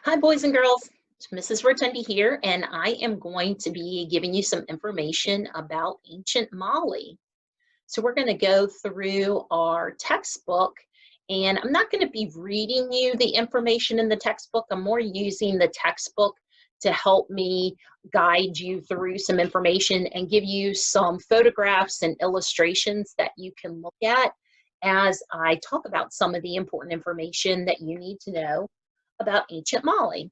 Hi, boys and girls. It's Mrs. Rotondi here, and I am going to be giving you some information about ancient Mali. So we're going to go through our textbook, and I'm not going to be reading you the information in the textbook. I'm more using the textbook to help me guide you through some information and give you some photographs and illustrations that you can look at as I talk about some of the important information that you need to know about ancient Mali.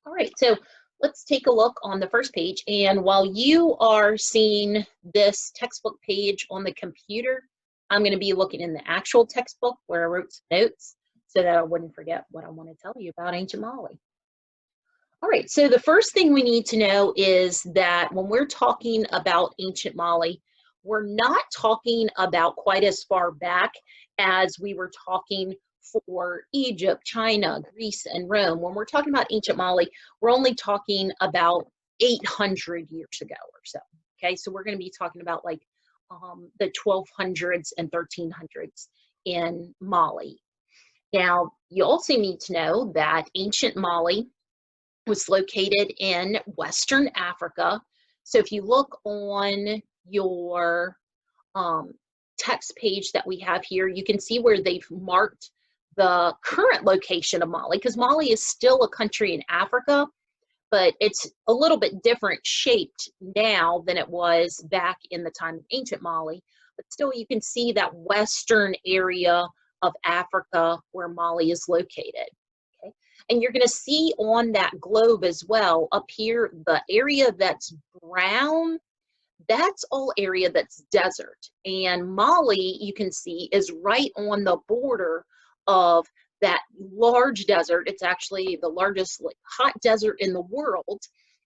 All right, so let's take a look on the first page. And while you are seeing this textbook page on the computer, I'm going to be looking in the actual textbook where I wrote some notes so that I wouldn't forget what I want to tell you about ancient Mali. All right, so the first thing we need to know is that when we're talking about ancient Mali, we're not talking about quite as far back as we were talking for Egypt, China, Greece, and Rome. When we're talking about ancient Mali, we're only talking about 800 years ago or so. Okay, so we're going to be talking about like the 1200s and 1300s in Mali. Now, you also need to know that ancient Mali was located in Western Africa. So if you look on your text page that we have here, you can see where they've marked the current location of Mali, because Mali is still a country in Africa, but it's a little bit different shaped now than it was back in the time of ancient Mali. But still, you can see that western area of Africa where Mali is located. Okay? And you're going to see on that globe as well, up here, the area that's brown, that's all area that's desert. And Mali, you can see, is right on the border of that large desert. It's actually the largest hot desert in the world,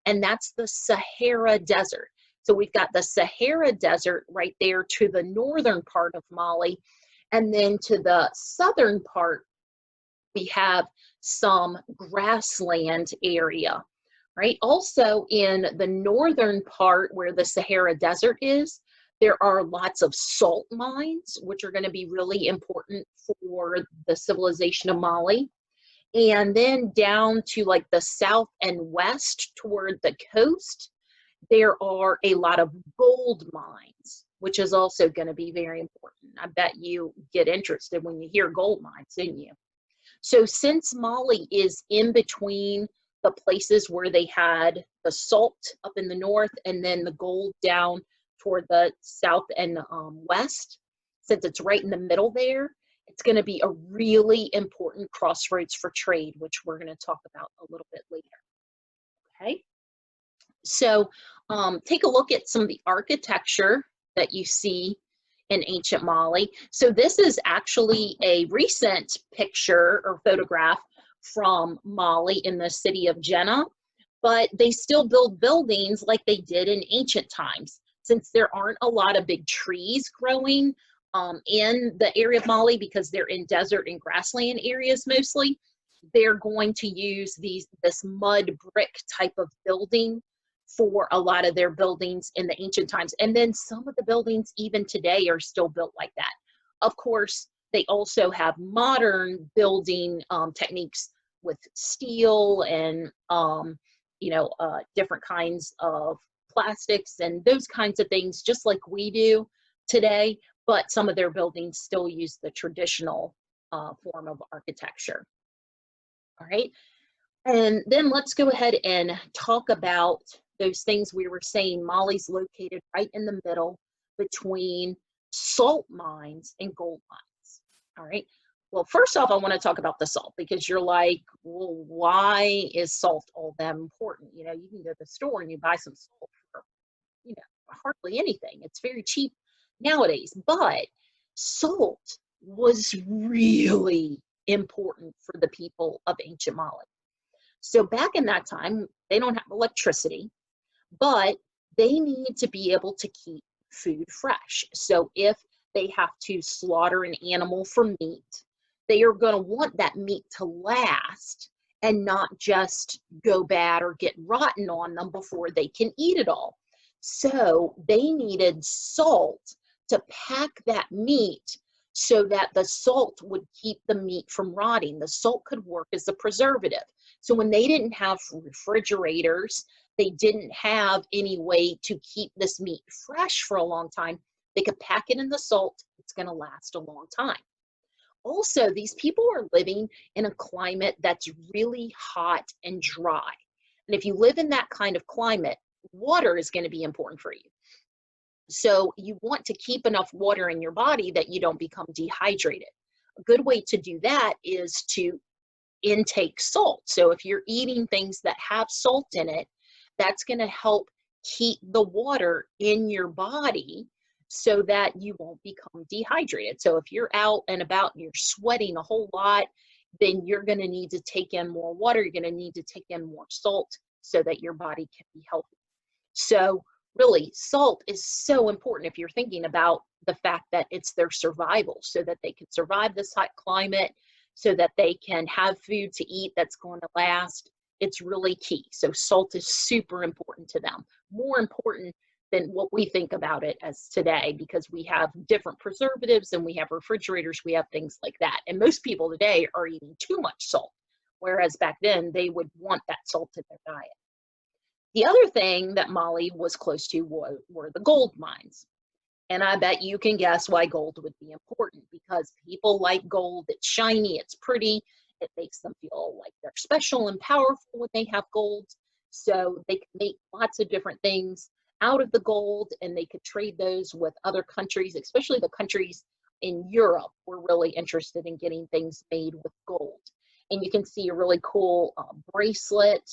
and that's the Sahara Desert. So we've got the Sahara Desert right there to the northern part of Mali, and then to the southern part, we have some grassland area. Right? Also, in the northern part where the Sahara Desert is, there are lots of salt mines, which are going to be really important for the civilization of Mali. And then down to like the south and west toward the coast, there are a lot of gold mines, which is also going to be very important. I bet you get interested when you hear gold mines, didn't you? So since Mali is in between the places where they had the salt up in the north and then the gold down toward the south and west, since it's right in the middle there, it's going to be a really important crossroads for trade, which we're going to talk about a little bit later. Okay, so take a look at some of the architecture that you see in ancient Mali. So this is actually a recent picture or photograph from Mali in the city of Jenne, but they still build buildings like they did in ancient times. Since there aren't a lot of big trees growing in the area of Mali because they're in desert and grassland areas mostly, they're going to use this mud brick type of building for a lot of their buildings in the ancient times. And then some of the buildings even today are still built like that. Of course, they also have modern building techniques with steel and different kinds of plastics and those kinds of things, just like we do today. But some of their buildings still use the traditional form of architecture. All right, and then let's go ahead and talk about those things we were saying. Mali's located right in the middle between salt mines and gold mines. All right. Well, first off, I want to talk about the salt, because you're like, well, why is salt all that important? You know, you can go to the store and you buy some salt for, hardly anything. It's very cheap nowadays. But salt was really important for the people of ancient Mali. So back in that time, they don't have electricity, but they need to be able to keep food fresh. So if they have to slaughter an animal for meat, they are going to want that meat to last and not just go bad or get rotten on them before they can eat it all. So they needed salt to pack that meat so that the salt would keep the meat from rotting. The salt could work as a preservative. So when they didn't have refrigerators, they didn't have any way to keep this meat fresh for a long time. They could pack it in the salt. It's going to last a long time. Also, these people are living in a climate that's really hot and dry. And if you live in that kind of climate, water is going to be important for you. So you want to keep enough water in your body that you don't become dehydrated. A good way to do that is to intake salt. So if you're eating things that have salt in it, that's going to help keep the water in your body so that you won't become dehydrated. So if you're out and about and you're sweating a whole lot, then you're going to need to take in more water. You're going to need to take in more salt so that your body can be healthy. So really, salt is so important if you're thinking about the fact that it's their survival, so that they can survive this hot climate, so that they can have food to eat that's going to last. It's really key. So salt is super important to them, more important than what we think about it as today, because we have different preservatives and we have refrigerators, we have things like that. And most people today are eating too much salt, whereas back then they would want that salt in their diet. The other thing that Mali was close to were the gold mines. And I bet you can guess why gold would be important, because people like gold. It's shiny, it's pretty, it makes them feel like they're special and powerful when they have gold. So they could make lots of different things out of the gold, and they could trade those with other countries, especially the countries in Europe were really interested in getting things made with gold. And you can see a really cool bracelet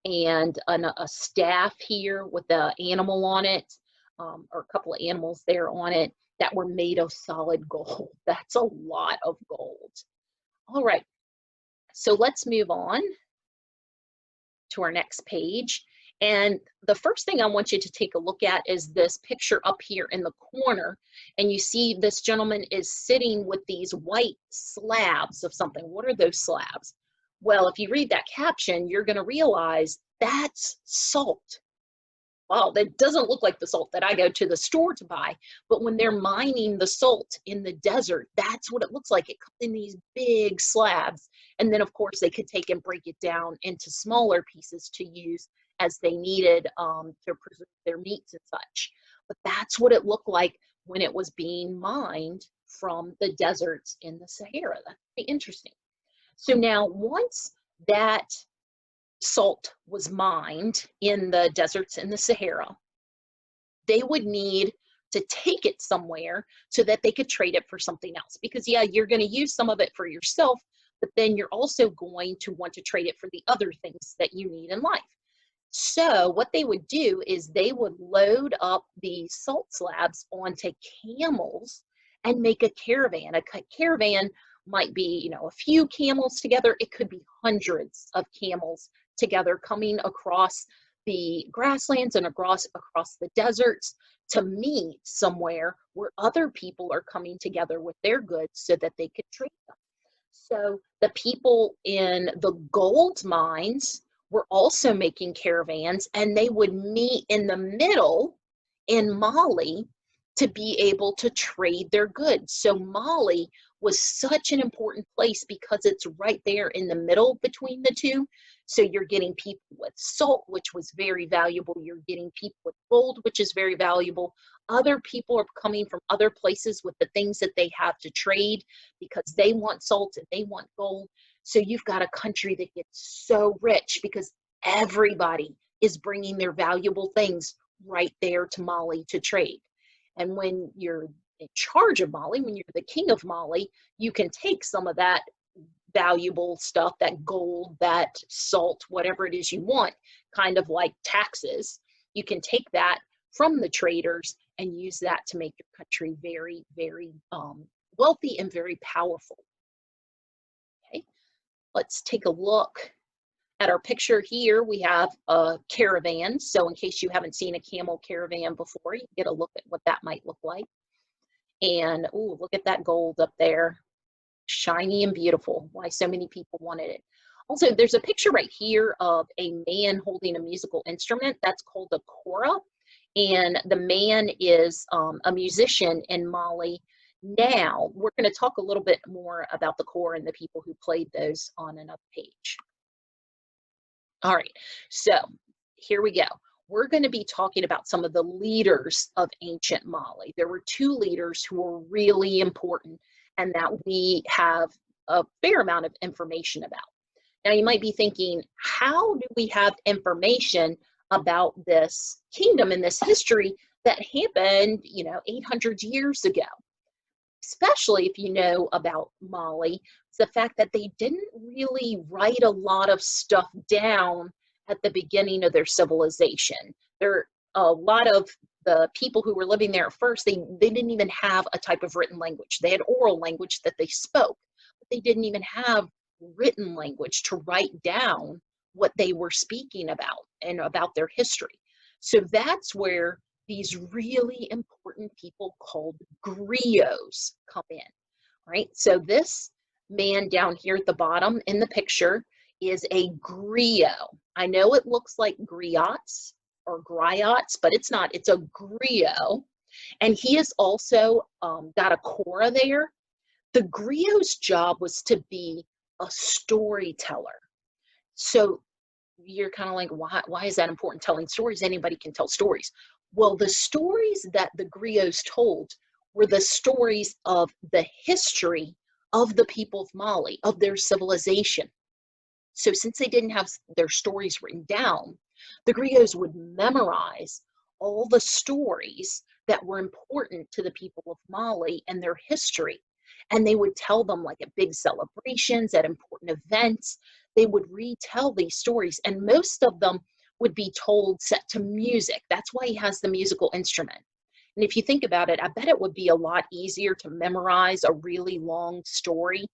and a staff here with the animal on it, or a couple of animals there on it that were made of solid gold. That's a lot of gold. All right, so let's move on to our next page. And the first thing I want you to take a look at is this picture up here in the corner. And you see this gentleman is sitting with these white slabs of something. What are those slabs? Well, if you read that caption, you're going to realize that's salt. Wow, that doesn't look like the salt that I go to the store to buy, but when they're mining the salt in the desert, that's what it looks like. It comes in these big slabs. And then, of course, they could take and break it down into smaller pieces to use as they needed to preserve their meats and such. But that's what it looked like when it was being mined from the deserts in the Sahara. That's pretty interesting. So now, once that salt was mined in the deserts in the Sahara, they would need to take it somewhere so that they could trade it for something else. Because yeah, you're going to use some of it for yourself, but then you're also going to want to trade it for the other things that you need in life. So what they would do is they would load up the salt slabs onto camels and make a caravan. A caravan might be, a few camels together. It could be hundreds of camels together coming across the grasslands and across the deserts to meet somewhere where other people are coming together with their goods so that they could trade them. So the people in the gold mines were also making caravans, and they would meet in the middle in Mali to be able to trade their goods. So Mali was such an important place because it's right there in the middle between the two. So you're getting people with salt, which was very valuable. You're getting people with gold, which is very valuable. Other people are coming from other places with the things that they have to trade because they want salt and they want gold. So you've got a country that gets so rich because everybody is bringing their valuable things right there to Mali to trade. And when you're in charge of Mali, when you're the king of Mali, you can take some of that valuable stuff, that gold, that salt, whatever it is you want, kind of like taxes. You can take that from the traders and use that to make your country very, very wealthy and very powerful. Okay, let's take a look at our picture here. We have a caravan. So in case you haven't seen a camel caravan before, you get a look at what that might look like. And oh, look at that gold up there. Shiny and beautiful. Why so many people wanted it. Also, there's a picture right here of a man holding a musical instrument. That's called a kora. And the man is a musician in Mali. Now, we're going to talk a little bit more about the core and the people who played those on another page. All right, so here we go. We're going to be talking about some of the leaders of ancient Mali. There were two leaders who were really important and that we have a fair amount of information about. Now, you might be thinking, how do we have information about this kingdom and this history that happened, 800 years ago? Especially if you know about Mali, it's the fact that they didn't really write a lot of stuff down at the beginning of their civilization. There, a lot of the people who were living there at first, they didn't even have a type of written language. They had oral language that they spoke, but they didn't even have written language to write down what they were speaking about and about their history. So that's where these really important people called griots come in, right? So this man down here at the bottom in the picture is a griot. I know it looks like griots or griots, but it's not. It's a griot. And he has also got a cora there. The griot's job was to be a storyteller. So you're kind of like, why is that important, telling stories? Anybody can tell stories. Well, the stories that the griots told were the stories of the history of the people of Mali, of their civilization. So since they didn't have their stories written down, the griots would memorize all the stories that were important to the people of Mali and their history. And they would tell them like at big celebrations, at important events. They would retell these stories, and most of them would be told set to music. That's why he has the musical instrument. And if you think about it, I bet it would be a lot easier to memorize a really long story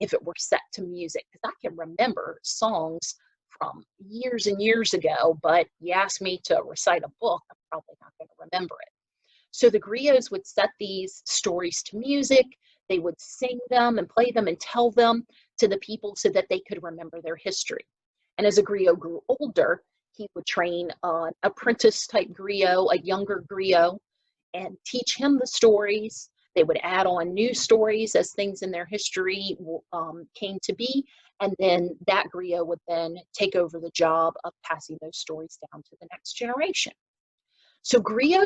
if it were set to music. Because I can remember songs from years and years ago, but you ask me to recite a book, I'm probably not going to remember it. So the griots would set these stories to music. They would sing them and play them and tell them to the people so that they could remember their history. And as a griot grew older, he would train an apprentice type griot, a younger griot, and teach him the stories. They would add on new stories as things in their history came to be. And then that griot would then take over the job of passing those stories down to the next generation. So griots